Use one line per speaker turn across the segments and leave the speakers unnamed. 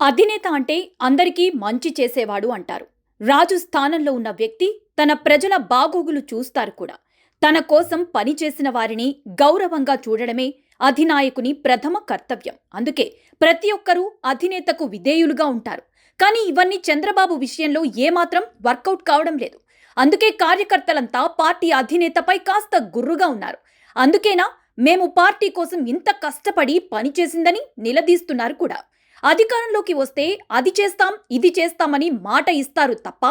అధినేత అంటే అందరికీ మంచి చేసేవాడు అంటారు. రాజు స్థానంలో ఉన్న వ్యక్తి తన ప్రజల బాగోగులు చూస్తారు కూడా. తన కోసం పనిచేసిన వారిని గౌరవంగా చూడడమే అధినాయకుని ప్రథమ కర్తవ్యం. అందుకే ప్రతి ఒక్కరూ అధినేతకు విధేయులుగా ఉంటారు. కానీ ఇవన్నీ చంద్రబాబు విషయంలో ఏమాత్రం వర్కౌట్ కావడం లేదు. అందుకే కార్యకర్తలంతా పార్టీ అధినేతపై కాస్త గుర్రుగా ఉన్నారు. అందుకేనా మేము పార్టీ కోసం ఇంత కష్టపడి పనిచేసిందని నిలదీస్తున్నారు కూడా. అధికారంలోకి వస్తే అది చేస్తాం ఇది చేస్తామని మాట ఇస్తారు తప్ప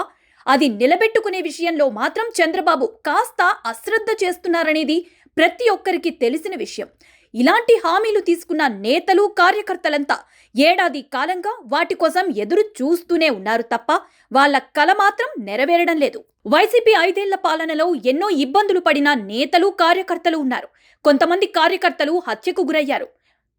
అది నిలబెట్టుకునే విషయంలో మాత్రం చంద్రబాబు కాస్త అశ్రద్ధ చేస్తున్నారనేది ప్రతి ఒక్కరికి తెలిసిన విషయం. ఇలాంటి హామీలు తీసుకున్న నేతలు కార్యకర్తలంతా ఏడాది కాలంగా వాటి కోసం ఎదురు చూస్తూనే ఉన్నారు తప్ప వాళ్ళ కల మాత్రం నెరవేరడం లేదు. వైసీపీ 5 ఏళ్ల పాలనలో ఎన్నో ఇబ్బందులు పడిన నేతలు కార్యకర్తలు ఉన్నారు. కొంతమంది కార్యకర్తలు హత్యకు గురయ్యారు.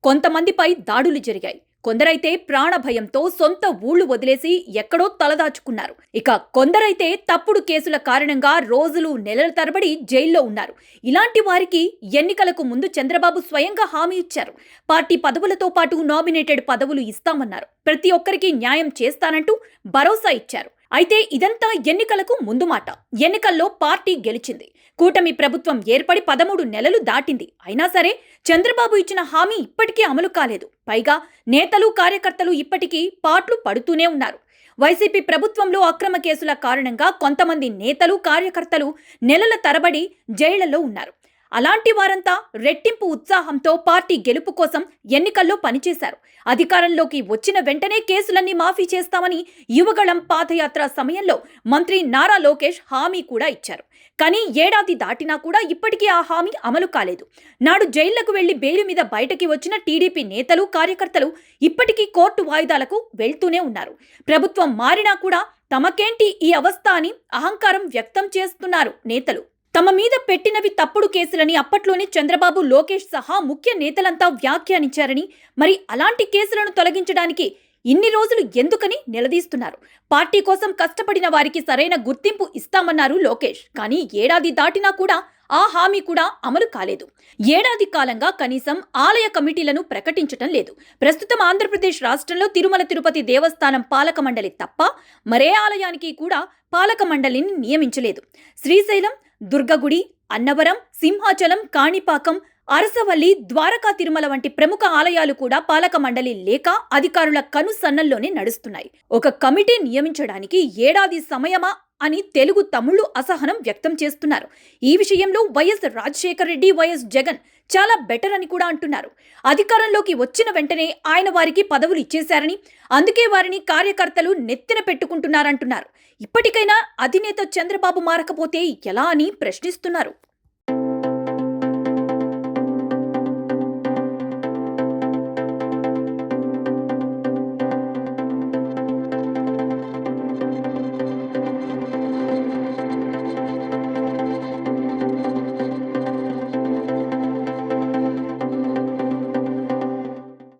కొంతమందిపై దాడులు జరిగాయి. కొందరైతే ప్రాణ భయంతో సొంత ఊళ్లు వదిలేసి ఎక్కడో తలదాచుకున్నారు. ఇక కొందరైతే తప్పుడు కేసుల కారణంగా రోజులు నెలల తరబడి జైల్లో ఉన్నారు. ఇలాంటి వారికి ఎన్నికలకు ముందు చంద్రబాబు స్వయంగా హామీ ఇచ్చారు. పార్టీ పదవులతో పాటు నామినేటెడ్ పదవులు ఇస్తామన్నారు. ప్రతి ఒక్కరికి న్యాయం చేస్తానంటూ భరోసా ఇచ్చారు. అయితే ఇదంతా ఎన్నికలకు ముందు మాట. ఎన్నికల్లో పార్టీ గెలిచింది. కూటమి ప్రభుత్వం ఏర్పడి 13 నెలలు దాటింది. అయినా సరే చంద్రబాబు ఇచ్చిన హామీ ఇప్పటికీ అమలు కాలేదు. పైగా నేతలు కార్యకర్తలు ఇప్పటికీ పాట్లు పడుతూనే ఉన్నారు. వైసీపీ ప్రభుత్వంలో అక్రమ కేసుల కారణంగా కొంతమంది నేతలు కార్యకర్తలు నెలల తరబడి జైళ్లలో ఉన్నారు. అలాంటి వారంతా రెట్టింపు ఉత్సాహంతో పార్టీ గెలుపు కోసం ఎన్నికల్లో పనిచేశారు. అధికారంలోకి వచ్చిన వెంటనే కేసులన్నీ మాఫీ చేస్తామని యువగళం పాదయాత్ర సమయంలో మంత్రి నారా లోకేష్ హామీ కూడా ఇచ్చారు. కానీ ఏడాది దాటినా కూడా ఇప్పటికీ ఆ హామీ అమలు కాలేదు. నాడు జైళ్లకు వెళ్లి బెయిలు మీద బయటకి వచ్చిన టీడీపీ నేతలు కార్యకర్తలు ఇప్పటికీ కోర్టు వాయిదాలకు వెళ్తూనే ఉన్నారు. ప్రభుత్వం మారినా కూడా తమకేంటి ఈ అవస్థ అని అహంకారం వ్యక్తం చేస్తున్నారు నేతలు. తమ మీద పెట్టినవి తప్పుడు కేసులని అప్పట్లోనే చంద్రబాబు, లోకేష్ సహా ముఖ్య నేతలంతా వ్యాఖ్యానించారని, మరి అలాంటి కేసులను తొలగించడానికి ఇన్ని రోజులు ఎందుకని నిలదీస్తున్నారు. పార్టీ కోసం కష్టపడిన వారికి సరైన గుర్తింపు ఇస్తామన్నారు లోకేష్. కానీ ఏడాది దాటినా కూడా ఆ హామీ కూడా అమలు కాలేదు. ఏడాది కాలంగా కనీసం ఆలయ కమిటీలను ప్రకటించటం లేదు. ప్రస్తుతం ఆంధ్రప్రదేశ్ రాష్ట్రంలో తిరుమల తిరుపతి దేవస్థానం పాలక మండలి తప్ప మరే ఆలయానికి కూడా పాలక మండలిని నియమించలేదు. శ్రీశైలం, దుర్గగుడి, అన్నవరం, సింహాచలం, కాణిపాకం, అరసవల్లి, ద్వారకా తిరుమల వంటి ప్రముఖ ఆలయాలు కూడా పాలక మండలి లేక అధికారుల కనుసన్నల్లోనే నడుస్తున్నాయి. ఒక కమిటీ నియమించడానికి ఏడాది సమయమా అని తెలుగు తమ్ముళ్లు అసహనం వ్యక్తం చేస్తున్నారు. ఈ విషయంలో వైఎస్ రాజశేఖర రెడ్డి, వైఎస్ జగన్ చాలా బెటర్ అని కూడా అంటున్నారు. అధికారంలోకి వచ్చిన వెంటనే ఆయన వారికి పదవులు ఇచ్చేశారని, అందుకే వారిని కార్యకర్తలు నెత్తిన పెట్టుకుంటున్నారంటున్నారు. ఇప్పటికైనా అధినేత చంద్రబాబు మారకపోతే ఎలా అని ప్రశ్నిస్తున్నారు.